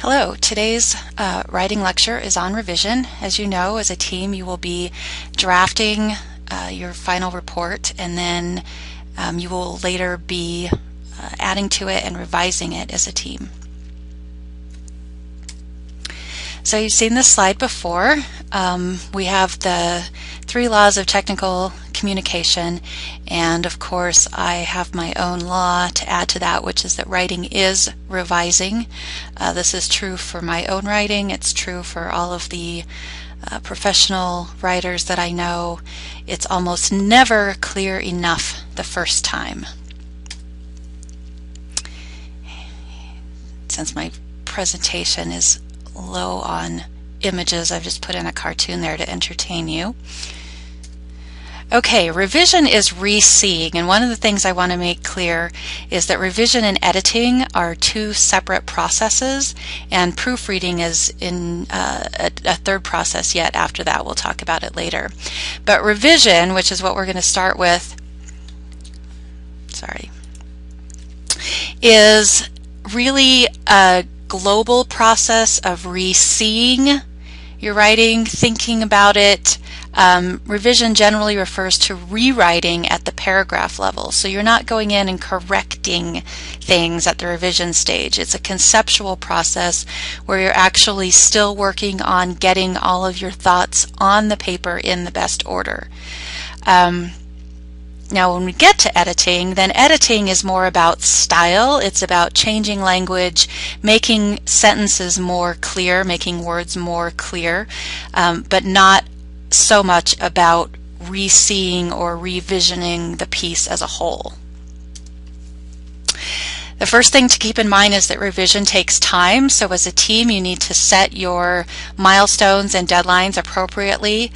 Hello, today's writing lecture is on revision. As you know, as a team you will be drafting your final report, and then you will later be adding to it and revising it as a team. So you've seen this slide before. We have the 3 laws of technical communication, and of course I have my own law to add to that, which is that writing is revising. This is true for my own writing. It's true for all of the professional writers that I know. It's almost never clear enough the first time. Since my presentation is low on images, I've just put in a cartoon there to entertain you. Okay, revision is re-seeing, and one of the things I want to make clear is that revision and editing are 2 separate processes, and proofreading is in a 3rd process yet after that. We'll talk about it later. But revision, which is what we're going to start with, is really a global process of re-seeing your writing, thinking about it. Revision generally refers to rewriting at the paragraph level. So you're not going in and correcting things at the revision stage. It's a conceptual process where you're actually still working on getting all of your thoughts on the paper in the best order. Now when we get to editing, then editing is more about style. It's about changing language, making sentences more clear, making words more clear, but not so much about re-seeing or revisioning the piece as a whole. The first thing to keep in mind is that revision takes time, so as a team you need to set your milestones and deadlines appropriately.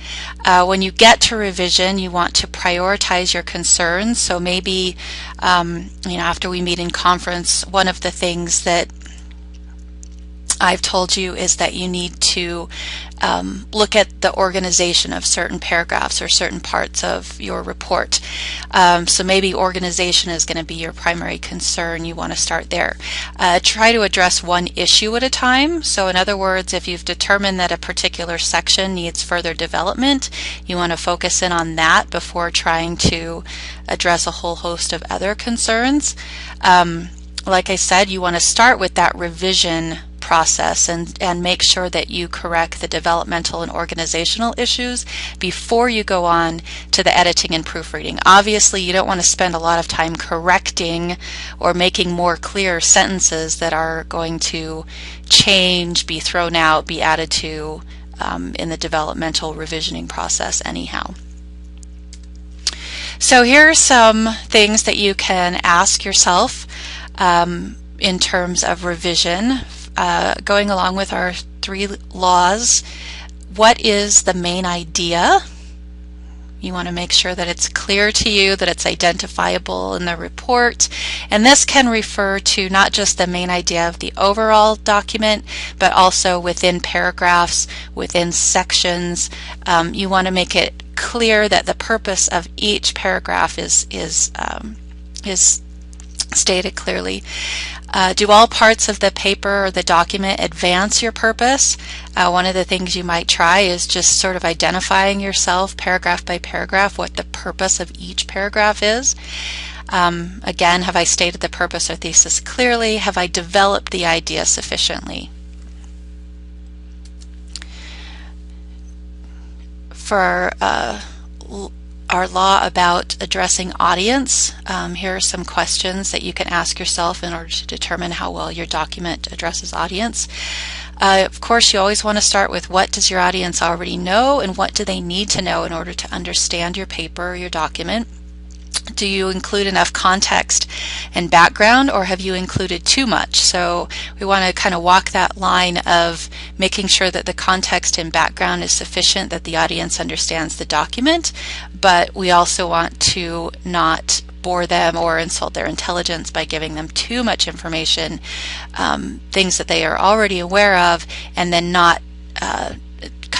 When you get to revision, you want to prioritize your concerns. So maybe after we meet in conference, one of the things that I've told you is that you need to look at the organization of certain paragraphs or certain parts of your report. So maybe organization is going to be your primary concern. You want to start there. Try to address one issue at a time. So in other words, if you've determined that a particular section needs further development, you want to focus in on that before trying to address a whole host of other concerns. Like I said, you want to start with that revision process and make sure that you correct the developmental and organizational issues before you go on to the editing and proofreading. Obviously, you don't want to spend a lot of time correcting or making more clear sentences that are going to change, be thrown out, be added to in the developmental revisioning process anyhow. So here are some things that you can ask yourself in terms of revision. Going along with our 3 laws, what is the main idea? You want to make sure that it's clear to you, that it's identifiable in the report. And this can refer to not just the main idea of the overall document, but also within paragraphs, within sections. You want to make it clear that the purpose of each paragraph is stated clearly. Do all parts of the paper or the document advance your purpose? One of the things you might try is just sort of identifying yourself paragraph by paragraph what the purpose of each paragraph is. Again, have I stated the purpose or thesis clearly? Have I developed the idea sufficiently? For our law about addressing audience, here are some questions that you can ask yourself in order to determine how well your document addresses audience. Of course, you always want to start with what does your audience already know and what do they need to know in order to understand your paper or your document. Do you include enough context and background, or have you included too much? So we want to kind of walk that line of making sure that the context and background is sufficient, that the audience understands the document, but we also want to not bore them or insult their intelligence by giving them too much information, things that they are already aware of, and then not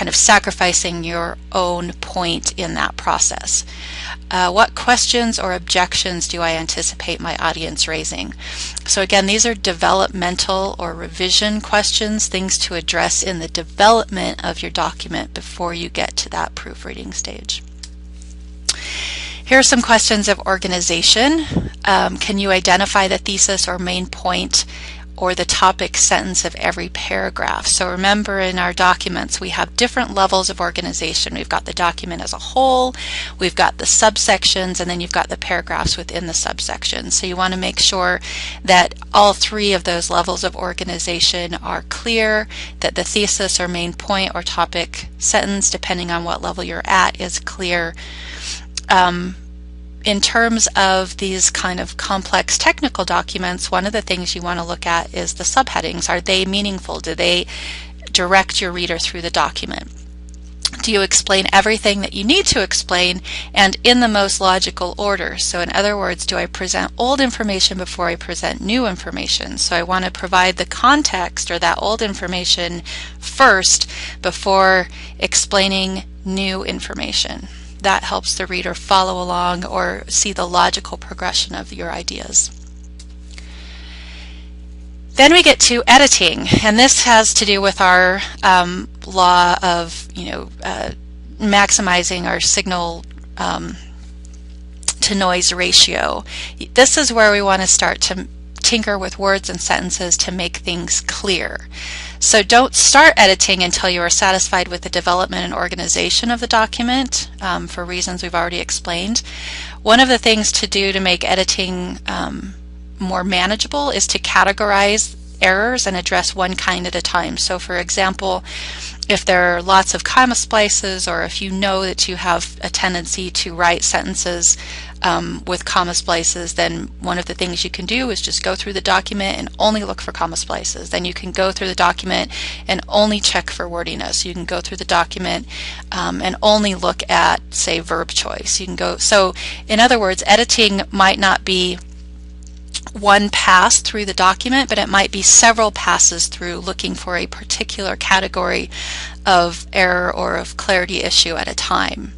kind of sacrificing your own point in that process. What questions or objections do I anticipate my audience raising? So again, these are developmental or revision questions, things to address in the development of your document before you get to that proofreading stage. Here are some questions of organization. Can you identify the thesis or main point or the topic sentence of every paragraph? So remember, in our documents we have different levels of organization. We've got the document as a whole, we've got the subsections, and then you've got the paragraphs within the subsections. So you want to make sure that all three of those levels of organization are clear, that the thesis or main point or topic sentence, depending on what level you're at, is clear. In terms of these kind of complex technical documents, one of the things you want to look at is the subheadings. Are they meaningful? Do they direct your reader through the document? Do you explain everything that you need to explain and in the most logical order? So in other words, do I present old information before I present new information? So I want to provide the context or that old information first before explaining new information. That helps the reader follow along or see the logical progression of your ideas. Then we get to editing, and this has to do with our law of maximizing our signal to noise ratio. This is where we want to start to tinker with words and sentences to make things clear. So don't start editing until you are satisfied with the development and organization of the document, for reasons we've already explained. One of the things to do to make editing more manageable is to categorize errors and address one kind at a time. So for example, if there are lots of comma splices, or if you know that you have a tendency to write sentences with comma splices, then one of the things you can do is just go through the document and only look for comma splices. Then you can go through the document and only check for wordiness. You can go through the document and only look at, say, verb choice. You can go. So in other words, editing might not be one pass through the document, but it might be several passes through looking for a particular category of error or of clarity issue at a time.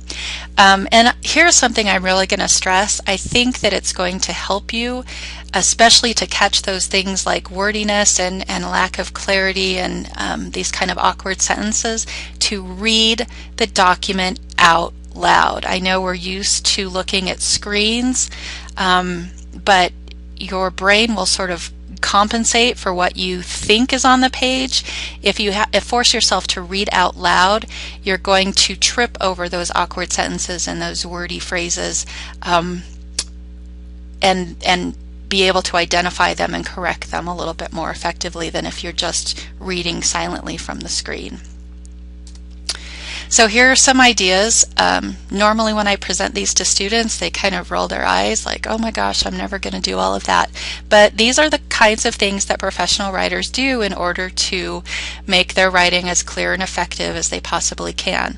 And here's something I'm really going to stress. I think that it's going to help you, especially to catch those things like wordiness and lack of clarity and these kind of awkward sentences, to read the document out loud. I know we're used to looking at screens, but your brain will sort of compensate for what you think is on the page. If you force yourself to read out loud, you're going to trip over those awkward sentences and those wordy phrases, and be able to identify them and correct them a little bit more effectively than if you're just reading silently from the screen. So here are some ideas. Normally when I present these to students, they kind of roll their eyes like, oh my gosh, I'm never going to do all of that. But these are the kinds of things that professional writers do in order to make their writing as clear and effective as they possibly can.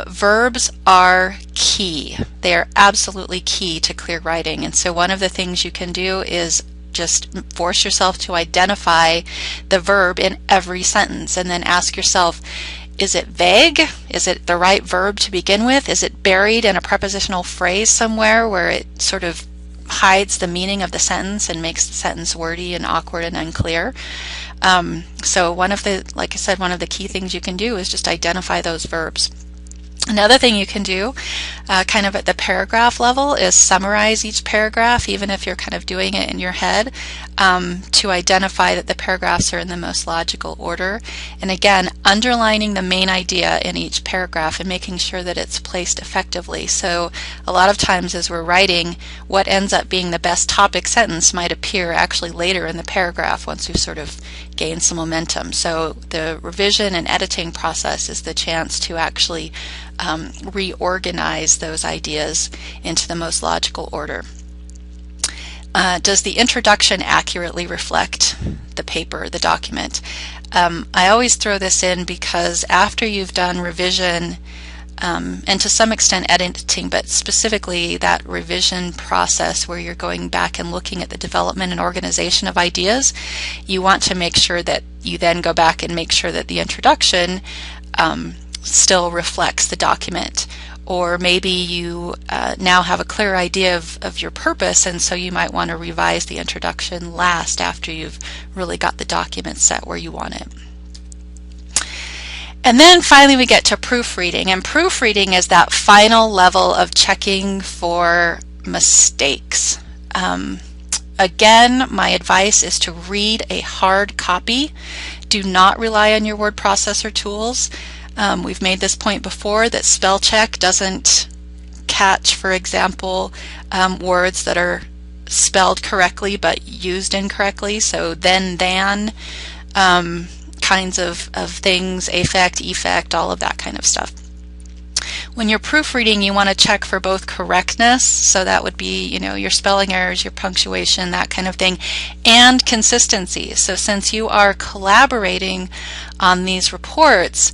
Verbs are key. They are absolutely key to clear writing. And so one of the things you can do is just force yourself to identify the verb in every sentence and then ask yourself, is it vague? Is it the right verb to begin with? Is it buried in a prepositional phrase somewhere where it sort of hides the meaning of the sentence and makes the sentence wordy and awkward and unclear? So like I said, one of the key things you can do is just identify those verbs. Another thing you can do kind of at the paragraph level is summarize each paragraph, even if you're kind of doing it in your head, to identify that the paragraphs are in the most logical order. And again, underlining the main idea in each paragraph and making sure that it's placed effectively. So a lot of times as we're writing, what ends up being the best topic sentence might appear actually later in the paragraph once we've sort of gained some momentum. So the revision and editing process is the chance to actually reorganize those ideas into the most logical order. Does the introduction accurately reflect the paper, the document? I always throw this in because after you've done revision and to some extent editing, but specifically that revision process where you're going back and looking at the development and organization of ideas, you want to make sure that you then go back and make sure that the introduction still reflects the document. Or maybe you now have a clear idea of your purpose, and so you might want to revise the introduction last after you've really got the document set where you want it. And then finally we get to proofreading, and proofreading is that final level of checking for mistakes. Again, my advice is to read a hard copy. Do not rely on your word processor tools. We've made this point before that spell check doesn't catch, for example, words that are spelled correctly but used incorrectly. So then, kinds of things, affect, effect, all of that kind of stuff. When you're proofreading, you want to check for both correctness, so that would be, your spelling errors, your punctuation, that kind of thing, and consistency. So since you are collaborating on these reports,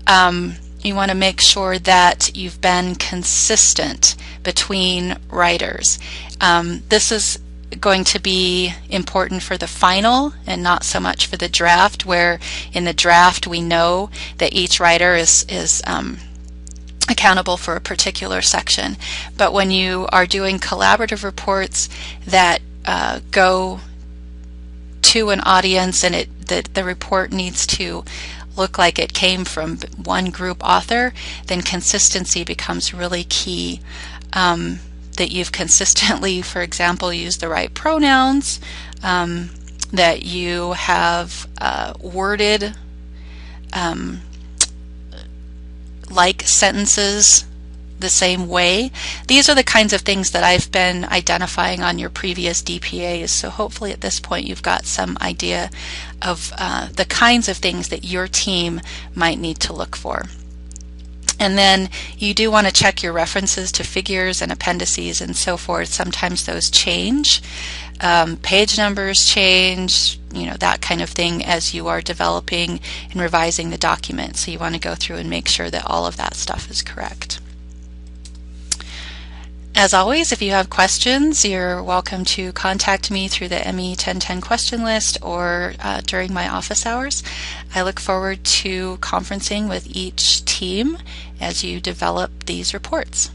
you want to make sure that you've been consistent between writers. This is going to be important for the final and not so much for the draft, where in the draft we know that each writer is accountable for a particular section. But when you are doing collaborative reports that go to an audience, and the report needs to look like it came from one group author, then consistency becomes really key. That you've consistently, for example, used the right pronouns, that you have worded like sentences the same way. These are the kinds of things that I've been identifying on your previous DPAs, so hopefully at this point you've got some idea of the kinds of things that your team might need to look for. And then you do want to check your references to figures and appendices and so forth. Sometimes those change. Page numbers change, that kind of thing as you are developing and revising the document. So you want to go through and make sure that all of that stuff is correct. As always, if you have questions, you're welcome to contact me through the ME1010 question list or during my office hours. I look forward to conferencing with each team as you develop these reports.